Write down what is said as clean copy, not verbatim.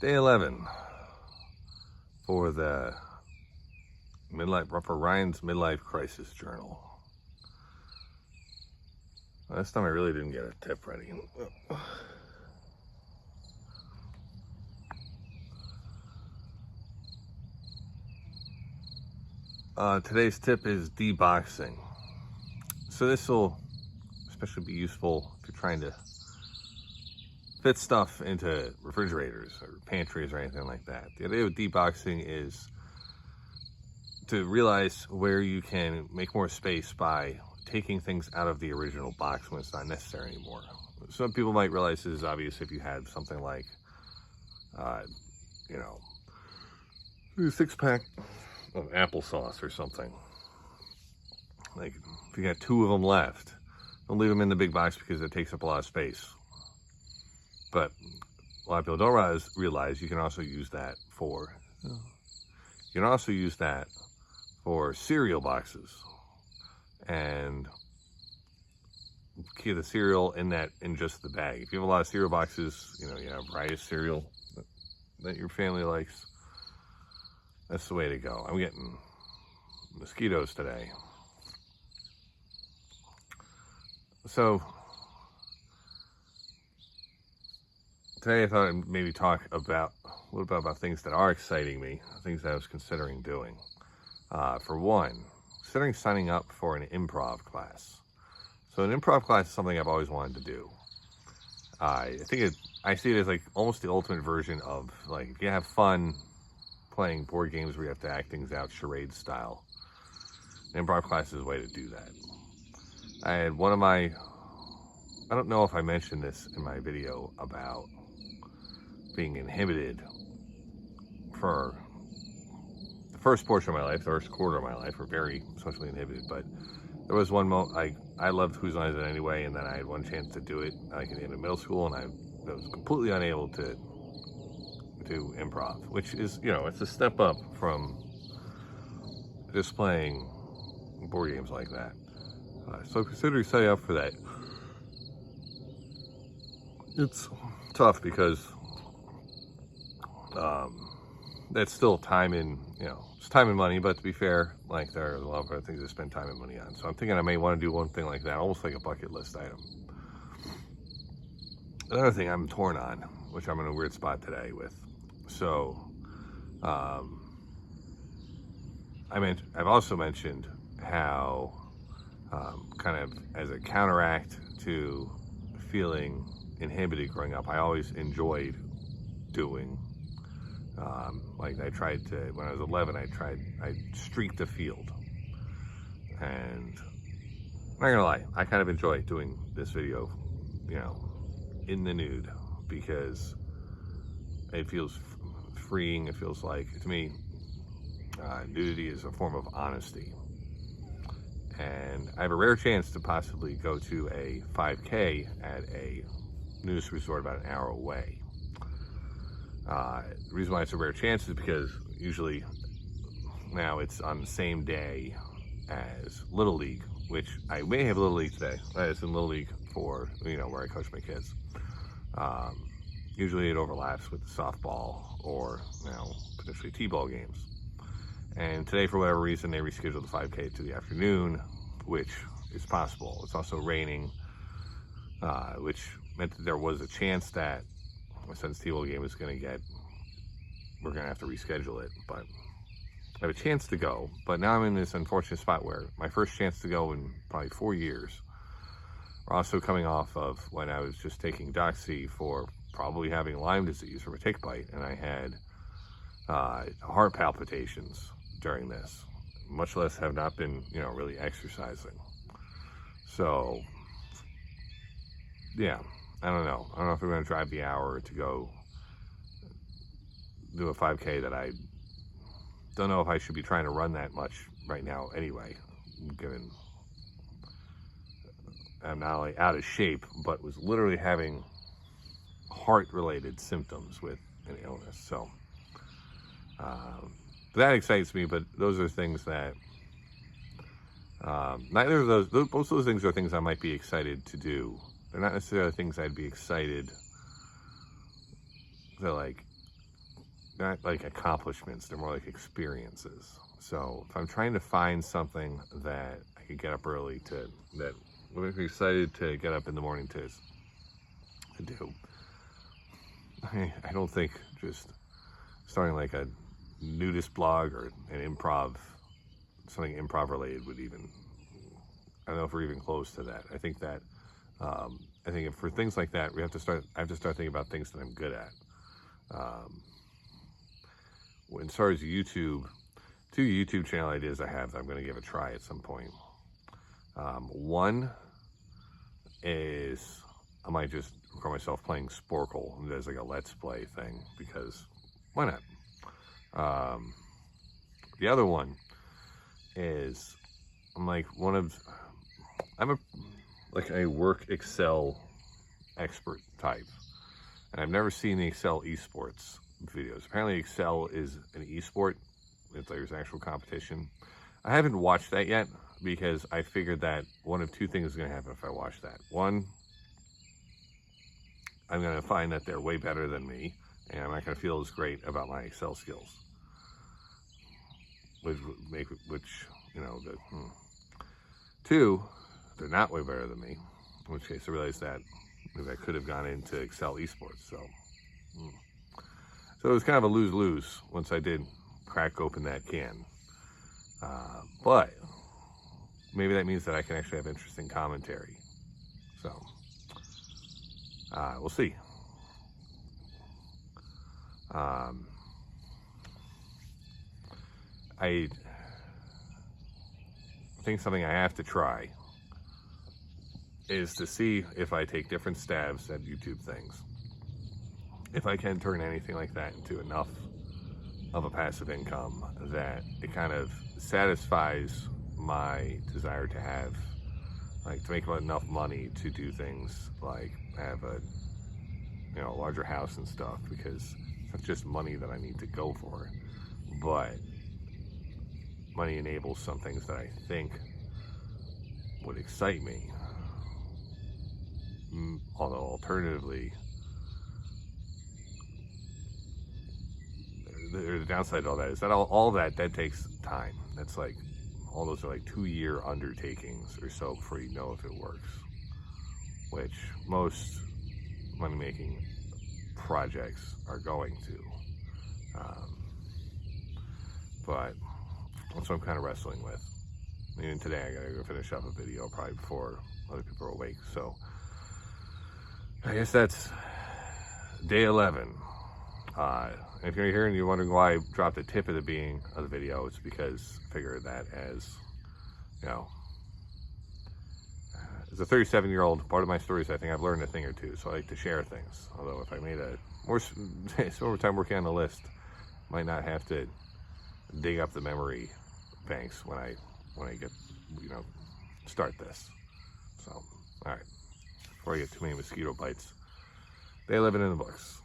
Day 11 for the Ryan's Midlife Crisis Journal. Well, this time I really didn't get a tip ready. Today's tip is deboxing. So this will especially be useful if you're trying to fit stuff into refrigerators or pantries or anything like that. The idea with deboxing is to realize where you can make more space by taking things out of the original box when it's not necessary anymore. Some people might realize this is obvious if you had something like, a 6-pack of applesauce or something. Like, if you got 2 of them left, don't leave them in the big box because it takes up a lot of space. But a lot of people don't realize you can also use that for cereal boxes, and keep the cereal in just the bag. If you have a lot of cereal boxes, you have a variety of cereal that your family likes, that's the way to go. I'm getting mosquitoes today. So today I thought I'd maybe talk a little bit about things that are exciting me, things that I was considering doing. For one, considering signing up for an improv class. So an improv class is something I've always wanted to do. I see it as like almost the ultimate version of, like, if you have fun playing board games where you have to act things out charade style, an improv class is a way to do that. I had I don't know if I mentioned this in my video about being inhibited for the first portion of my life, the first quarter of my life, were very socially inhibited. But there was one moment, I loved Whose Line Is It Anyway, and then I had one chance to do it like at the end of middle school, and I was completely unable to do improv, which is, it's a step up from just playing board games like that. So considering signing up for that, it's tough because that's still time and, it's time and money, but to be fair, like, there are a lot of other things to spend time and money on. So I'm thinking I may want to do one thing like that, almost like a bucket list item. Another thing I'm torn on, which I'm in a weird spot today with. So, I've also mentioned how, kind of as a counteract to feeling inhibited growing up, I always enjoyed doing, like, when I was 11, I streaked the field. And I'm not gonna lie, I kind of enjoy doing this video, in the nude, because it feels freeing. It feels like, to me, nudity is a form of honesty. And I have a rare chance to possibly go to a 5K at a nudist resort about an hour away. The reason why it's a rare chance is because usually now it's on the same day as Little League, which I may have Little League today. It's in Little League for, where I coach my kids. Usually it overlaps with the softball or, potentially t-ball games. And today, for whatever reason, they rescheduled the 5K to the afternoon, which is possible. It's also raining, which meant that there was a chance that my son's t-ball game is we're going to have to reschedule it. But I have a chance to go. But now I'm in this unfortunate spot where my first chance to go in probably 4 years. We're also coming off of when I was just taking Doxy for probably having Lyme disease from a tick bite, and I had heart palpitations during this, much less have not been, really exercising. So, yeah, I don't know. I don't know if I'm going to drive the hour to go do a 5K that I don't know if I should be trying to run that much right now anyway, given I'm not only out of shape, but was literally having heart-related symptoms with an illness. So, that excites me, but those are things that, neither of those, most of those things are things I might be excited to do. They're not necessarily things I'd be excited to, like, not like accomplishments, they're more like experiences. So if I'm trying to find something that I could get up early that would make me excited to get up in the morning to do, I don't think just starting like a nudist blog or an something improv related would even, I don't know if we're even close to that. I think that, I think if for things like that, I have to start thinking about things that I'm good at. As far as YouTube, 2 YouTube channel ideas I have that I'm going to give a try at some point. One is I might just record myself playing Sporkle and there's like a Let's Play thing, because why not? The other one is I'm a work Excel expert type, and I've never seen the Excel esports videos. Apparently Excel is an esport. There's an actual competition. I haven't watched that yet because I figured that one of 2 things is going to happen if I watch that. One, I'm going to find that they're way better than me, and I'm not going to feel as great about my Excel skills. Which, you know, 2, they're not way better than me, in which case I realized that maybe I could have gone into Excel esports. So it was kind of a lose-lose once I did crack open that can. But maybe that means that I can actually have interesting commentary. So we'll see. I think something I have to try is to see if I take different stabs at YouTube things, if I can turn anything like that into enough of a passive income that it kind of satisfies my desire to have, like, to make enough money to do things like have a, you know, larger house and stuff, because it's not just money that I need to go for, but money enables some things that I think would excite me. Although alternatively, the downside to all that is that all that takes time. That's like, all those are like 2-year undertakings or so before you know if it works, which most money-making projects are going to. But that's what I'm kind of wrestling with. Even today, I gotta go finish up a video probably before other people are awake. So I guess that's day 11. If you're here and you're wondering why I dropped the tip at the beginning of the video, it's because I figured that as, you know, as a 37-year-old, part of my story is I think I've learned a thing or two, so I like to share things. Although if I made more time working on the list, might not have to dig up the memory banks when I get, you know, start this. So, all right, before I get too many mosquito bites, they live it in the books.